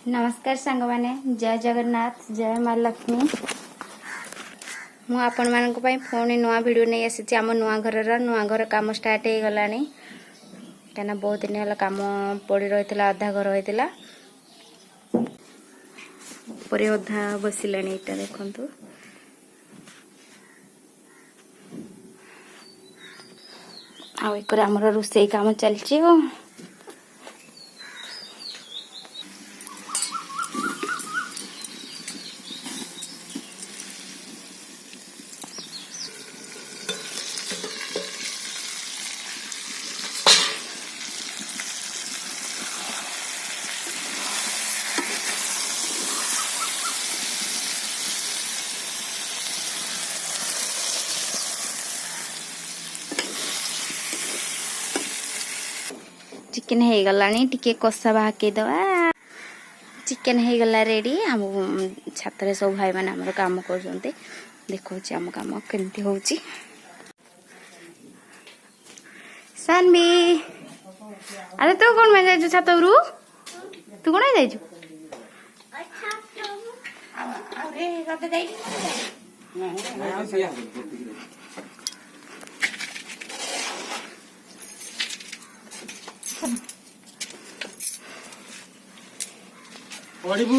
नमस्कार सांग माने जय जगन्नाथ जय माँ लक्ष्मी मु आपण मानक पई फोन नुआ वीडियो नहीं आसी आम नुआ घर काम स्टार्ट हो गलानी कहना बहुत दिन है काम पड़ी रही अधा घर होता ऊपर अधा बसिला इटा देखु आमर रोसई काम चलची चिकेन हो गलानी टिके कषा बाहके दवा चिकेन हो गला रेडी आम छात सब भाई मैंने आम काम कर देखो आम काम केमती हो सानवी अरे तू कौन मैं जाइछु छात रू तू कौन जाइछु पढ़बू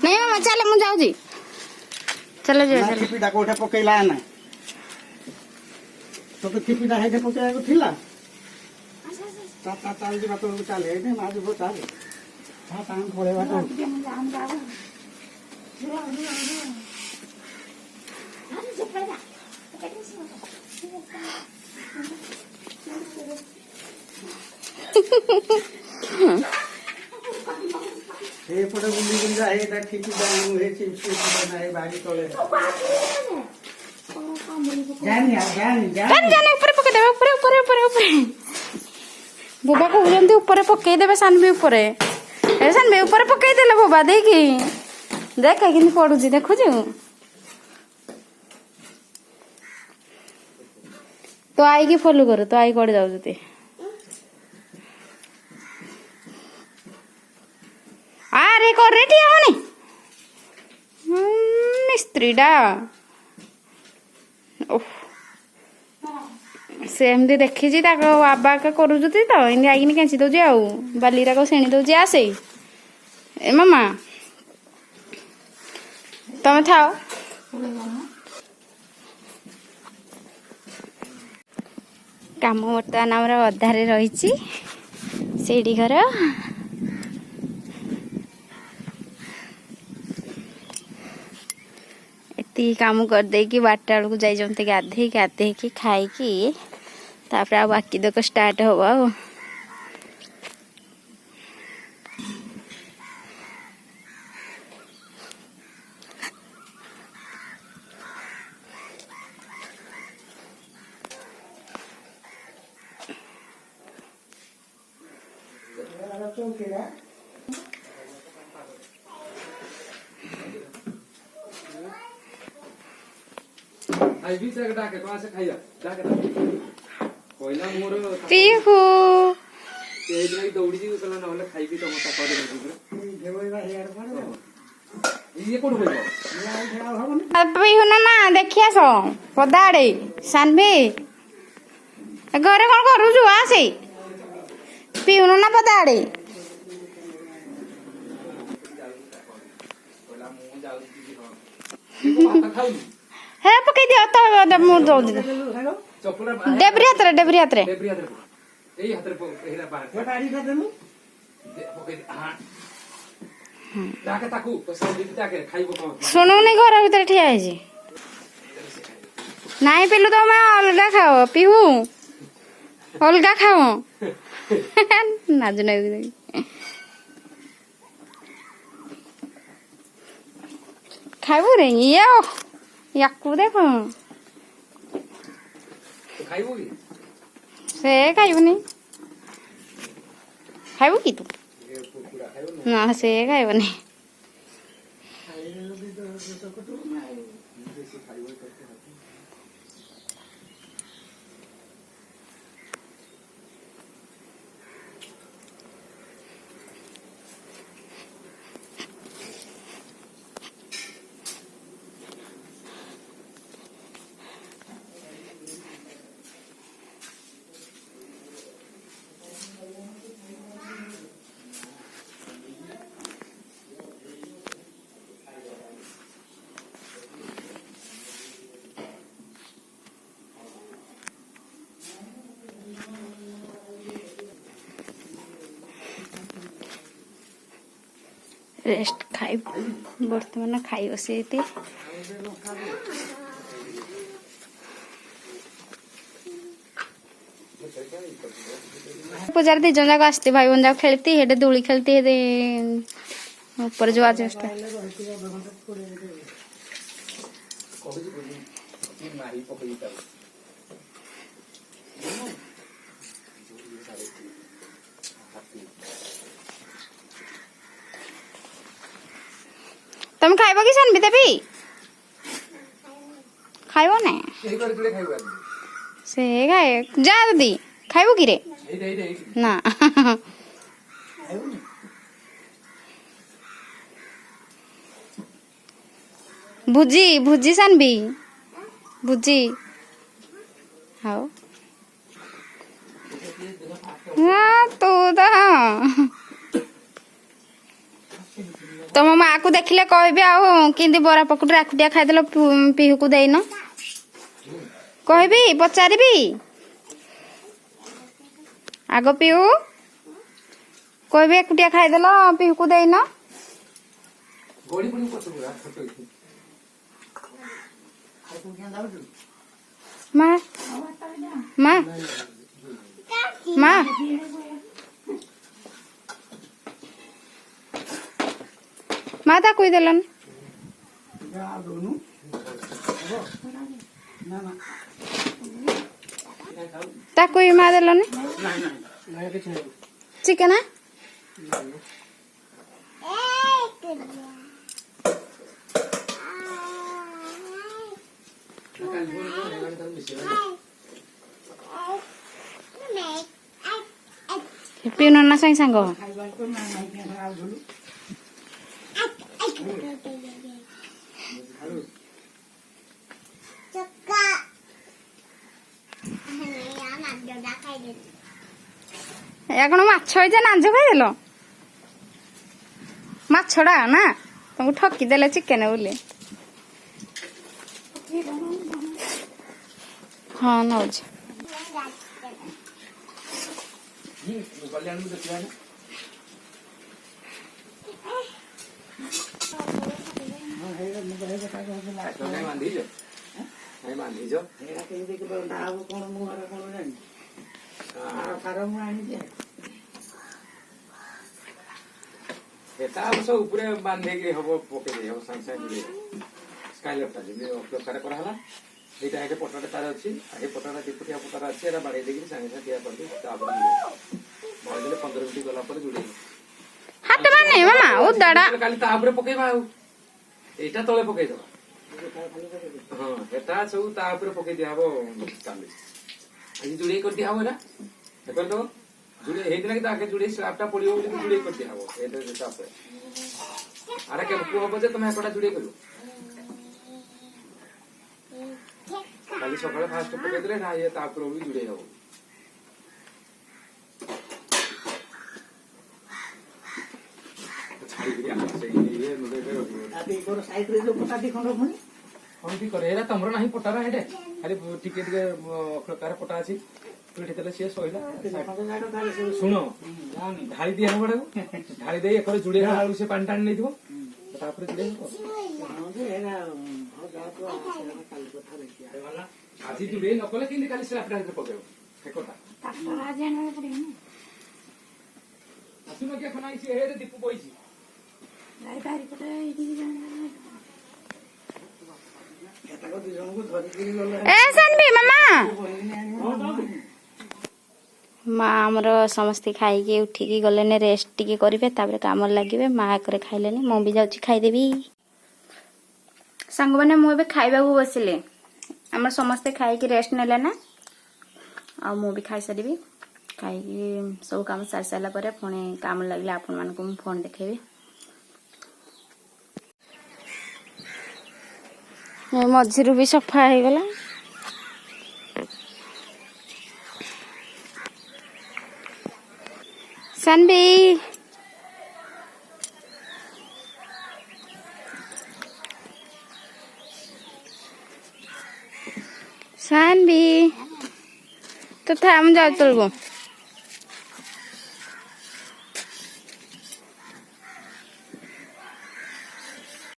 नहीं मामा चल मु जाऊँ चलो जो खिपिटा कोठे पकेला ना तो खिपिटा हेठे पकेला थिला ता ताल जी बात चले हेठे माज भो चले हां काम खोले बात हे पटे बुली बुली जा हे खिपिटा हे चिप्स बना हे बाड़ी तले जाने ऊपर पके देबे ऊपर ऊपर ऊपर ऊपर बोबा कहउजंती ऊपर पके देबे सानबे ऊपर ए सानबे ऊपर पके देले बोबा देखी देख किन पडुजी देखुजु तो आई की फॉलो करो तो आई कोड जाउजती अरे को रेडी आनी मिस्त्रीडा से एमती देखी बाबा का करुचुती तो इन्हें आईनी कैंची दौजी आउ बालीरा को सेणी दौजी आसे ए मामा तमें थाओ काम बर्तमान आमर अधारे रही सेड़ी घर एति काम कर देकी 12टा बेलू जाइए गाधे गाधे की खाई तापर आ बाकी तक स्टार्ट हवा आई भी से डाके कहां से खाइया डाके कोइला मोर पीहू ए दिन दौड़ी जी कला न होले खाई भी तो मता कर दे देबेगा हेयर पर ये कोड होइबो पीहू ना देखिया सो पदाड़े सानबे घरे कौन करूछु आसे पीहू ना पदाड़े हे पकई दियो तो मुर दो डेबरी हाथ रे एई हाथ रे हेरा बाहर गाड़ी का देनु पकई हां डाके ताकू पसंद दिति ताके खाइबो कोन सुनो नहीं घर भीतर ठिया है जी नहीं पिलु तो मैं अलगा खाओ पीहू अलगा खाओ नाज नहीं खाइबो रे ये याकू देखो खाइबो की से खाइबनी खाइबो की तू ना से खाइबनी ରେଷ୍ଟ ଖାଇ ବର୍ତ୍ତମାନ ଖାଇ ବସିଛି। ପୂଜାର ଦି ଜଣ ଯାକ ଆସିଛି ଭାଇ ଭଉଣୀ ଯାକ ଖେଳିତି ହେଟେ ଦୋଳି ଖେଳିତି ହେଟେ ଉପରେ ଯୋଉ ଆଜବେଷ୍ଟ ତମେ ଖାଇବ କି ସାନବି ଦେବି ଖାଇବ ନା ସେ ଖାଏ ଯା ଦିଦି ଖାଇବ କି ରେ ନା ଭୁଜି ଭୁଜି ସାନବି ଭୁଜି ହଉ ତୁ ତ ତମ ମା କୁ ଦେଖିଲେ କହିବି ଆଉ କେମିତି ବରା ପକୁଡି ଆଖୁଟିଆ ଖାଇଦେଲ ପିହୁକୁ ଦେଇନ କହିବି ପଚାରିବି ଆଗ ପିହୁ କହିବି ଏକୁଟିଆ ଖାଇଦେଲ ପିହୁକୁ ଦେଇନ ମା ମା ମା ମା ତା କହିଦେଲନି ତାକୁ ମା ଦେଲନି ଚିକେନ ପିଉନ ନା ସାଙ୍ଗେ ସାଙ୍ଗ ଏହା କଣ ମାଛ ହେଇছে ନାଞ୍ଜ ଖାଇଦେଲ ମାଛଟା ନା ତମକୁ ଠକିଦେଲେ ଚିକେନ ବୋଲି ହଁ ନଉଛି এটা অবশ্য উপরে বাঁধেকি হব পকেই হব সাংে সাংে স্কাইলপটা যেমনি অপ্রকার করা হলা এইটা এতে পটাটা তার আছে এই পটাটা দিপুটিয়া পটাটা আছে এরা বাড়াই দেখি সাংে সাংে দিয়া করবি তারপরে ভাজলে 15 মিনিট গলা পরে জুড়ে হাত মানে মামা ও দাঁড়া কালি তারপরে পকেইবা আর এইটা তলে পকেই দেবা হ্যাঁ এটা সব তারপরে পকেই দিয়া হব কালি আজ জুড়ে করে দিয়া হব এটা করে দেবো জুড়ে ହେଇଥିଲା କି ଆଗେ ଜୁଡେ ସ୍ଲାବଟା ପଡିବ ବୋଲି ଜୁଡେ କରି ଦିଆ ହବ ଏଇଟା ତାପରେ ଆରେ କେବେ କୁ ହବ ଯେ ତମେ ଏକଟା ଜୁଡେ କରିବ କାଲି ସକାଳେ ଫାଷ୍ଟ ପକେଇ ଦେଲେ ନା ଇଏ ତାପରେ ବି ଜୁଡେ ହବ ଛାଡିକିରି ଆମ ସେଇ ଇଏ ନୁଦେ ଆଦି କୋର ସାଇଡ ରେ ଯୋ ପଟାଟି ଖଣ୍ଡ ପୁଣି କଣଟି કરે ଏରା ତମର ନାହିଁ ପଟାରା ହେଟେ ଖାଲି ଟିକେ ଟିକେ ଅକ୍ଳକାର ପଟା ଅଛି ଶୁଣ ଢାଳି ଦିଆ ହବ ଢାଳି ଦେଇ ଏକରେ ଜୁଡେଇ ବେଳକୁ ସେ ପାଣି ଟାଣି ନେଇଥିବ ତାପରେ ଜୁଡେଇ ହବ ଆଜି ଜୁଡେଇ ନ କଲେ କେମିତି କାଲି ସ୍ଲାବଟା ଭିତରେ ପକେଇବ ଏକଟା ଆସୁନ କି এখন ଆଇଛି ଏ ଦୀପୁ ବଇଛି ଏ ସାନବି ମାମା ମା ଆମର ସମସ୍ତେ ଖାଇକି ଉଠିକି ଗଲେନି ରେଷ୍ଟ ଟିକେ କରିବେ ତାପରେ କାମରେ ଲାଗିବେ ମା ଏକରେ ଖାଇଲେନି ମୁଁ ବି ଯାଉଛି ଖାଇଦେବି ସାଙ୍ଗମାନେ ମୁଁ ଏବେ ଖାଇବାକୁ ବସିଲେ ଆମର ସମସ୍ତେ ଖାଇକି ରେଷ୍ଟ ନେଲେ ନା ଆଉ ମୁଁ ବି ଖାଇସାରିବି ଖାଇକି ସବୁ କାମ ସାରି ସାରିଲା ପରେ ପୁଣି କାମ ଲାଗିଲେ ଆପଣମାନଙ୍କୁ ମୁଁ ଫୋନ ଦେଖେଇବି ମଝିରୁ ବି ସଫା ହେଇଗଲା ସାନବି ସାନବି ତ ଥା ମୁଁ ଯାଉଛି ତଳକୁ